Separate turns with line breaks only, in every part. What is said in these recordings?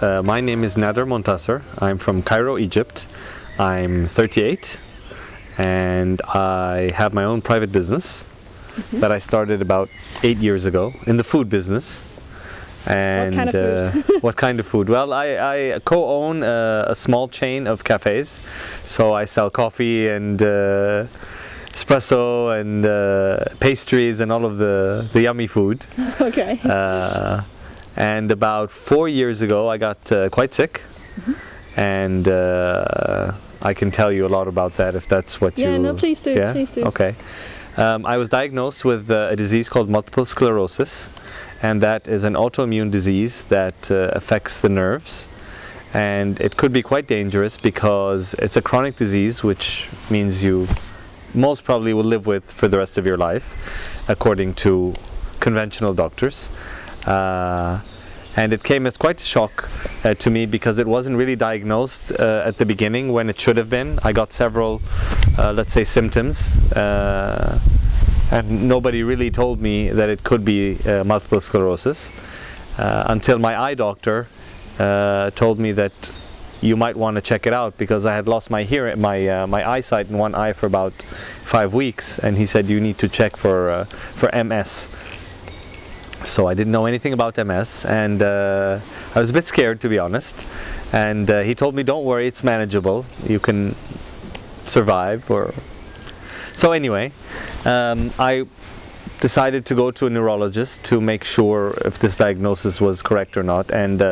My name is Nadder. I'm from Cairo, Egypt. I'm 38 and I have my own private business that I started about 8 years ago in the food business. And
what kind of food?
What kind of food? Well, I co-own a small chain of cafes, so I sell coffee and espresso and pastries and all of the yummy food.
Okay.
And about 4 years ago I got quite sick, and I can tell you a lot about that if that's what you...
Yeah, no, please do,
yeah?
please do.
Okay. I was diagnosed with a disease called multiple sclerosis, and that is an autoimmune disease that affects the nerves, and it could be quite dangerous because it's a chronic disease, which means you most probably will live with for the rest of your life, according to conventional doctors. And it came as quite a shock to me because it wasn't really diagnosed at the beginning when it should have been. I got several, let's say, symptoms, and nobody really told me that it could be multiple sclerosis until my eye doctor told me that you might want to check it out, because I had lost my hearing, my eyesight in one eye for about 5 weeks, and he said you need to check for MS. So I didn't know anything about MS, and I was a bit scared, to be honest. And he told me, don't worry, it's manageable, you can survive. So anyway, I decided to go to a neurologist to make sure if this diagnosis was correct or not, and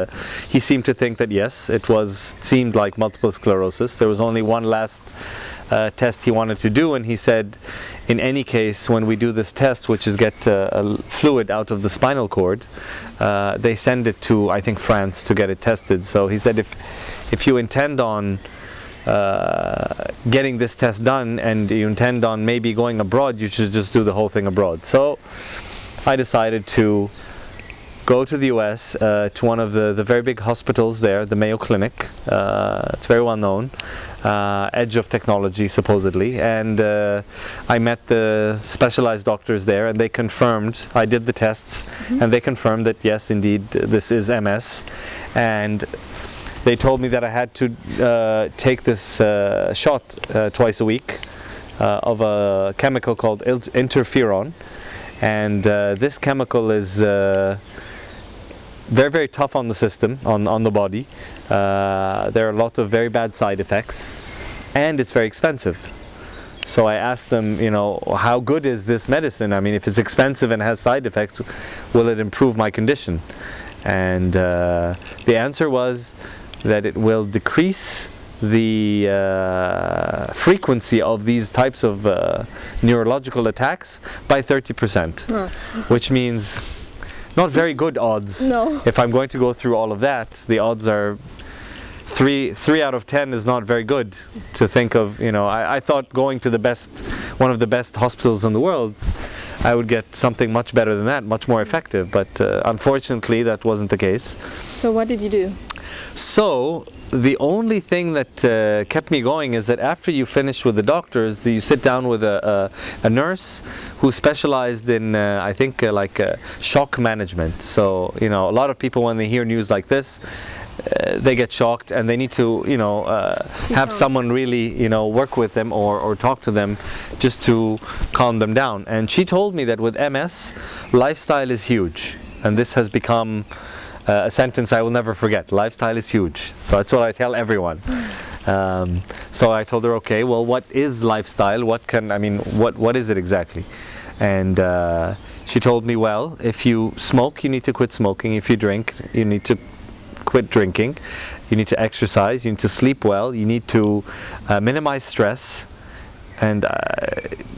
he seemed to think that yes, seemed like multiple sclerosis. There was only one last test he wanted to do, and he said, in any case, when we do this test, which is get a fluid out of the spinal cord, they send it to, I think, France to get it tested. So he said, if you intend on getting this test done and you intend on maybe going abroad, you should just do the whole thing abroad. So I decided to go to the US, to one of the very big hospitals there, the Mayo Clinic. It's very well known, edge of technology supposedly, and I met the specialized doctors there, and they confirmed, I did the tests, and they confirmed that yes, indeed, this is MS, and they told me that I had to take this shot twice a week of a chemical called interferon, and this chemical is very, very tough on the system, on the body. There are a lot of very bad side effects, and it's very expensive. So I asked them, you know, how good is this medicine? I mean, if it's expensive and has side effects, will it improve my condition? And the answer was that it will decrease the frequency of these types of neurological attacks by 30%, which means not very good odds. No. If I'm going to go through all of that, the odds are 3 out of 10 is not very good to think of. You know, I thought going to one of the best hospitals in the world, I would get something much better than that, much more effective, but unfortunately that wasn't the case.
So what did you do? So
the only thing that kept me going is that after you finish with the doctors, you sit down with a nurse who specialized in, I think, shock management. So, you know, a lot of people, when they hear news like this, they get shocked, and they need to, you know, have someone really, you know, work with them or talk to them just to calm them down. And she told me that with MS, lifestyle is huge, and this has become a sentence I will never forget. Lifestyle is huge. So that's what I tell everyone. So I told her, okay, well, what is lifestyle? What is it exactly? And she told me, well, if you smoke, you need to quit smoking. If you drink, you need to quit drinking. You need to exercise. You need to sleep well. You need to minimize stress. And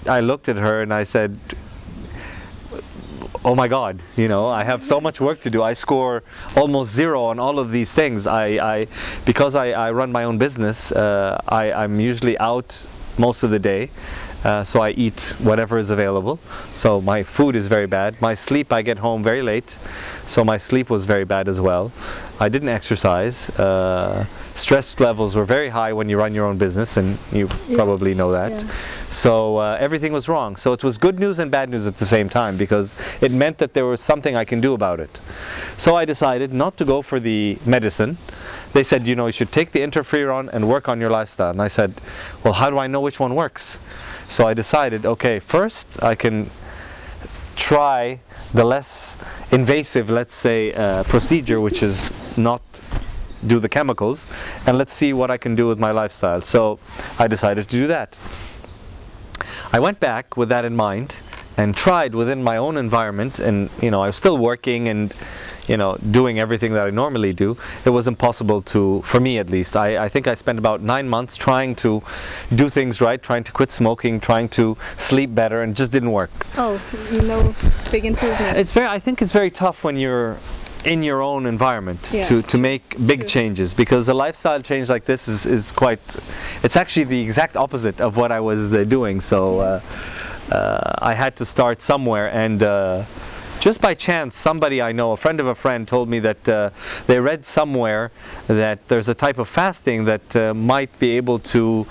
I looked at her and I said, oh my God, you know, I have so much work to do. I score almost 0 on all of these things. Because I run my own business, I'm usually out most of the day, so I eat whatever is available. So my food is very bad. My sleep, I get home very late, so my sleep was very bad as well. I didn't exercise. Stress levels were very high when you run your own business, and you probably know that.
Yeah.
So everything was wrong. So it was good news and bad news at the same time, because it meant that there was something I can do about it. So I decided not to go for the medicine. They said, you know, you should take the interferon and work on your lifestyle. And I said, well, how do I know which one works? So I decided, okay, first I can try the less invasive, let's say, procedure, which is not do the chemicals, and let's see what I can do with my lifestyle. So I decided to do that. I went back with that in mind and tried within my own environment, and you know, I was still working and you know, doing everything that I normally do. It was impossible to, for me at least. I think I spent about 9 months trying to do things right, trying to quit smoking, trying to sleep better, and it just didn't work.
Oh, no big improvement.
It's very, I think it's very tough when you're in your own environment to make big changes, because a lifestyle change like this is quite, it's actually the exact opposite of what I was doing. So I had to start somewhere, and just by chance, somebody I know, a friend of a friend, told me that they read somewhere that there's a type of fasting that might be able to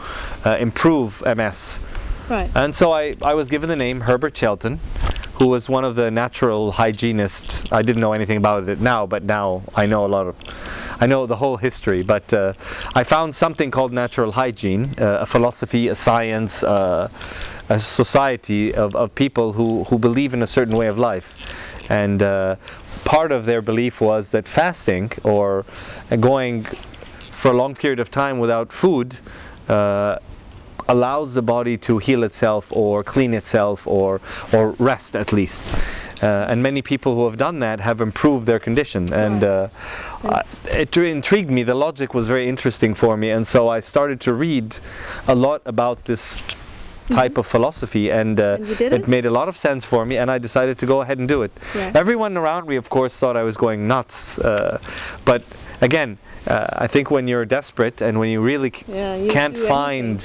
improve MS.
Right.
And so I was given the name Herbert Shelton, who was one of the natural hygienists. I didn't know anything about it now, but now I know a lot of, I know the whole history. But I found something called natural hygiene, a philosophy, a science, a society of people who believe in a certain way of life. And part of their belief was that fasting, or going for a long period of time without food, allows the body to heal itself or clean itself or rest at least. And many people who have done that have improved their condition. And it intrigued me. The logic was very interesting for me. And so I started to read a lot about this type of philosophy, and it made a lot of sense for me, and I decided to go ahead and do it.
Yeah.
Everyone around me, of course, thought I was going nuts. But again, I think when you're desperate and when you really can't find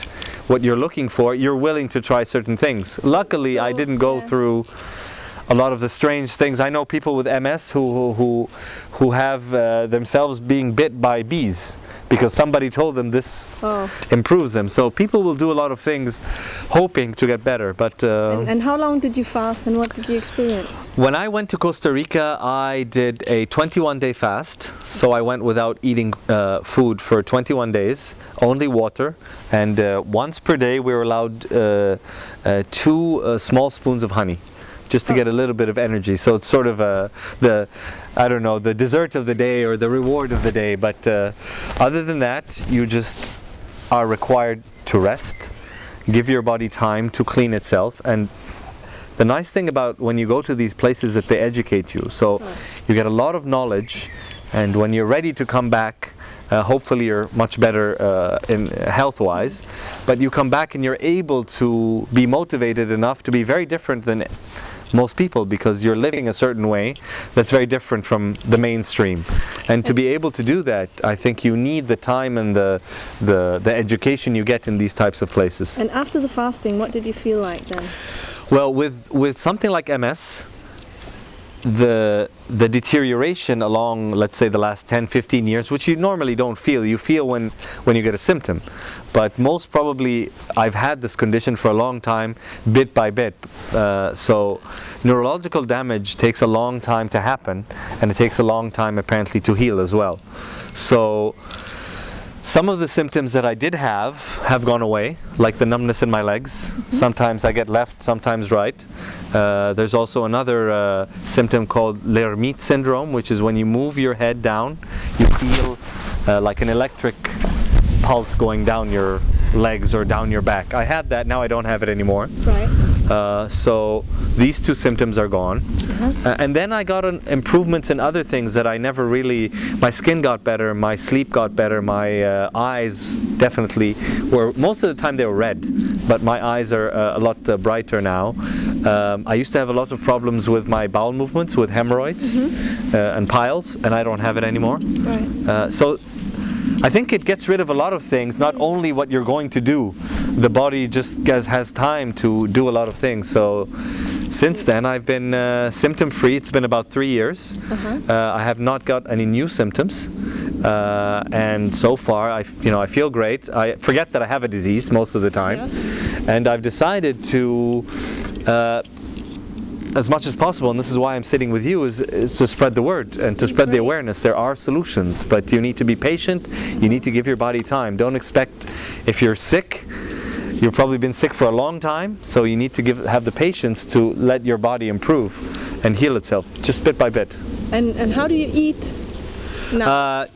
what you're looking for, you're willing to try certain things. Luckily, I didn't go through a lot of the strange things. I know people with MS who have themselves being bit by bees because somebody told them this improves them. So people will do a lot of things hoping to get better. But
and how long did you fast, and what did you experience?
When I went to Costa Rica, I did a 21-day fast. So I went without eating food for 21 days, only water, and once per day we were allowed 2 small spoons of honey, just to get a little bit of energy. So it's sort of the, I don't know, the dessert of the day or the reward of the day. But other than that, you just are required to rest, give your body time to clean itself. And the nice thing about when you go to these places is that they educate you. So you get a lot of knowledge, and when you're ready to come back, hopefully you're much better in health-wise, but you come back and you're able to be motivated enough to be very different than most people, because you're living a certain way that's very different from the mainstream. And to be able to do that, I think you need the time and the education you get in these types of places.
And after the fasting, what did you feel like then?
Well, with something like MS, the deterioration along, let's say, the last 10-15 years, which you normally don't feel, you feel when you get a symptom. But most probably I've had this condition for a long time, bit by bit. So neurological damage takes a long time to happen, and it takes a long time apparently to heal as well. So some of the symptoms that I did have gone away, like the numbness in my legs. Sometimes I get left, sometimes right. There's also another symptom called l'ermite syndrome, which is when you move your head down, you feel like an electric pulse going down your legs or down your back. I had that, now I don't have it anymore.
Right.
So these 2 symptoms are gone. And then I got improvements in other things that I never really, my skin got better, my sleep got better, my eyes definitely were, most of the time they were red, but my eyes are a lot brighter now. I used to have a lot of problems with my bowel movements, with hemorrhoids and piles, and I don't have it anymore.
Right.
So I think it gets rid of a lot of things, not only what you're going to do. The body just has time to do a lot of things. So since then I've been symptom free. It's been about 3 years. I have not got any new symptoms, and so far I feel great. I forget that I have a disease most of the time, and I've decided to as much as possible, and this is why I'm sitting with you, is to spread the word and to spread the awareness. There are solutions, but you need to be patient. You need to give your body time. Don't expect, if you're sick, you've probably been sick for a long time, so you need to have the patience to let your body improve and heal itself, just bit by bit.
And how do you eat now?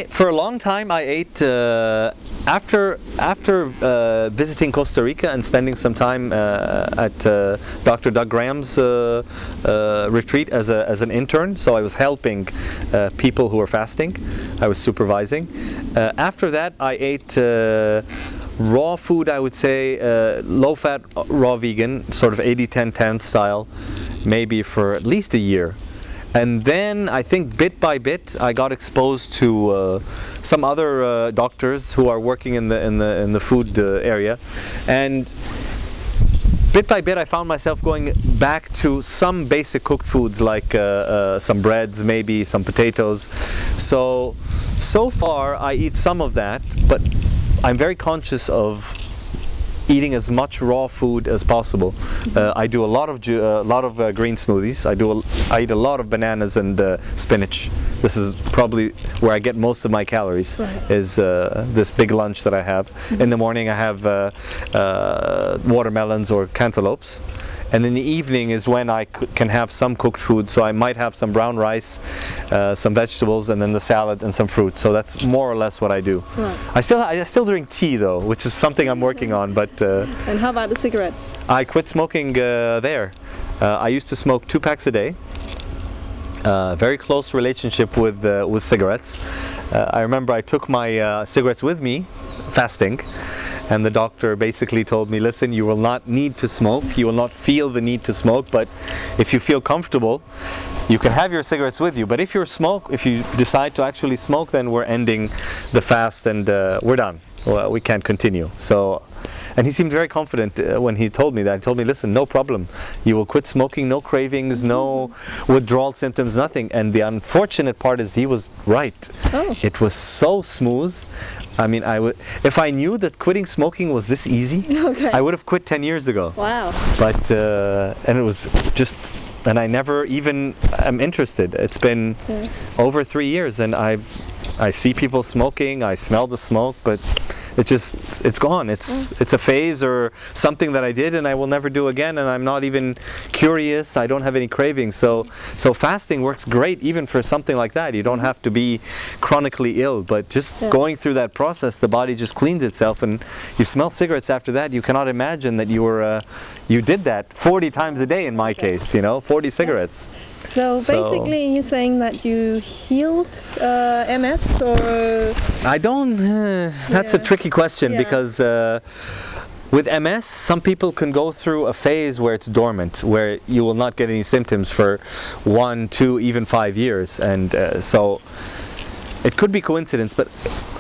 For a long time I ate after visiting Costa Rica and spending some time at Dr. Doug Graham's retreat as an intern. So I was helping people who were fasting. I was supervising. After that I ate raw food, I would say low-fat, raw vegan, sort of 80-10-10 style, maybe for at least a year. And then I think bit by bit I got exposed to some other doctors who are working in the food area, and bit by bit I found myself going back to some basic cooked foods, like some breads, maybe some potatoes. So far I eat some of that, but I'm very conscious of eating as much raw food as possible. I do a lot of green smoothies. I eat a lot of bananas and spinach. This is probably where I get most of my calories. Is this big lunch that I have. In the morning I have watermelons or cantaloupes. And in the evening is when I can have some cooked food, so I might have some brown rice, some vegetables, and then the salad and some fruit. So that's more or less what I do. Right. I still drink tea though, which is something I'm working on. But
and how about the cigarettes?
I quit smoking there. I used to smoke 2 packs a day. Very close relationship with cigarettes. I remember I took my cigarettes with me, fasting. And the doctor basically told me, listen, you will not need to smoke, you will not feel the need to smoke, but if you feel comfortable, you can have your cigarettes with you. But if you decide to actually smoke, then we're ending the fast and we're done. Well, we can't continue. So, and he seemed very confident when he told me that. He told me, listen, no problem. You will quit smoking, no cravings, no withdrawal symptoms, nothing. And the unfortunate part is he was right. Oh. It was so smooth. I mean, if I knew that quitting smoking was this easy, I would have quit 10 years ago.
Wow.
But, and it was just, and I never even am interested. It's been over 3 years, and I see people smoking, I smell the smoke, but it's gone. It's a phase or something that I did and I will never do again, and I'm not even curious. I don't have any cravings. So fasting works great even for something like that. You don't have to be chronically ill, but just going through that process, the body just cleans itself, and you smell cigarettes after that. You cannot imagine that you did that 40 times a day in my case, 40 cigarettes.
So basically you're saying that you healed MS, or?
I don't, that's a tricky question because with MS, some people can go through a phase where it's dormant, where you will not get any symptoms for 1, 2, even 5 years. And so it could be coincidence, but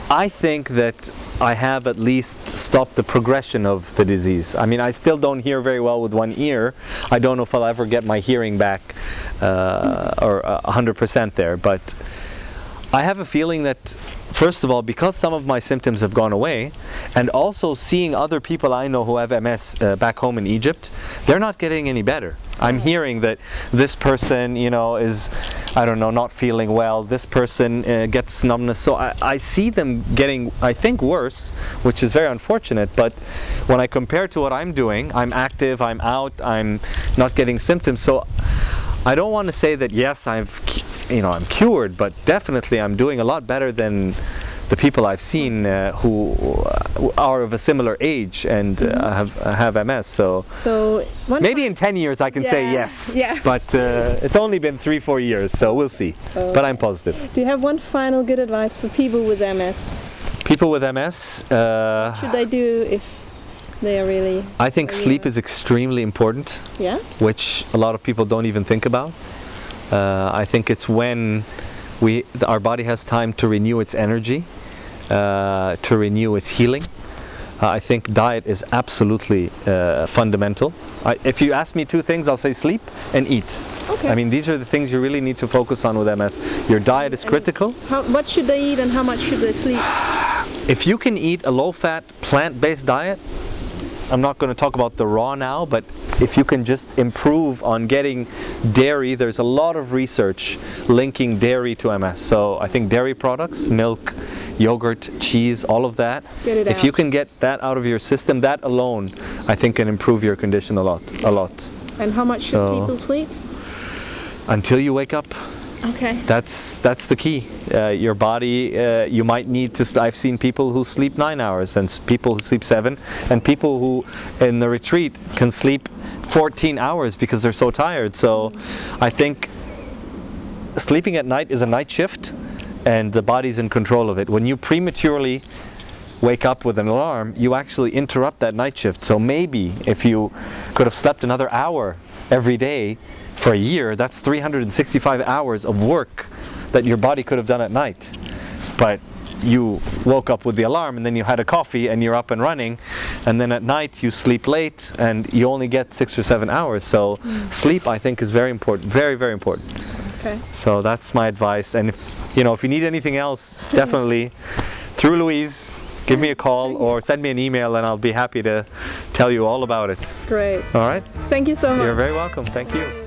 I think that I have at least stopped the progression of the disease. I mean, I still don't hear very well with one ear. I don't know if I'll ever get my hearing back or 100% there, but I have a feeling that, first of all, because some of my symptoms have gone away, and also seeing other people I know who have MS back home in Egypt, they're not getting any better. I'm hearing that this person, is, I don't know, not feeling well. This person gets numbness. So I see them getting, I think, worse, which is very unfortunate. But when I compare to what I'm doing, I'm active, I'm out, I'm not getting symptoms. So I don't want to say that, yes, I'm cured, but definitely I'm doing a lot better than the people I've seen who are of a similar age and have MS. So maybe in 10 years I can say yes. Yeah. But it's only been 3-4 years, so we'll see. But I'm positive.
Do you have one final good advice for people with MS?
People with MS?
What should they do if they are really...
I think sleep is extremely important. Yeah. Which a lot of people don't even think about. I think it's when our body has time to renew its energy. to renew is healing. I think diet is absolutely fundamental. If you ask me two things, I'll say sleep and eat.
Okay.
I mean, these are the things you really need to focus on with MS. Your diet is critical.
What should they eat and how much should they sleep?
If you can eat a low-fat, plant-based diet, I'm not going to talk about the raw now, but if you can just improve on getting dairy, there's a lot of research linking dairy to MS. So I think dairy products, milk, yogurt, cheese, all of that, if you can get that out of your system, that alone, I think can improve your condition a lot.
And how much should people sleep?
Until you wake up.
Okay.
That's the key. Your body, you might need to, I've seen people who sleep 9 hours and people who sleep 7, and people who in the retreat can sleep 14 hours because they're so tired. So I think sleeping at night is a night shift and the body's in control of it. When you prematurely wake up with an alarm, you actually interrupt that night shift. So maybe if you could have slept another hour every day for a year, that's 365 hours of work that your body could have done at night. But you woke up with the alarm and then you had a coffee and you're up and running, and then at night you sleep late and you only get 6 or 7 hours. So sleep, I think, is very important, very, very important.
Okay.
So that's my advice. And if you need anything else, definitely through Louise, give me a call or send me an email and I'll be happy to tell you all about it.
Great.
All right?
Thank you so much.
You're very welcome. Thank you.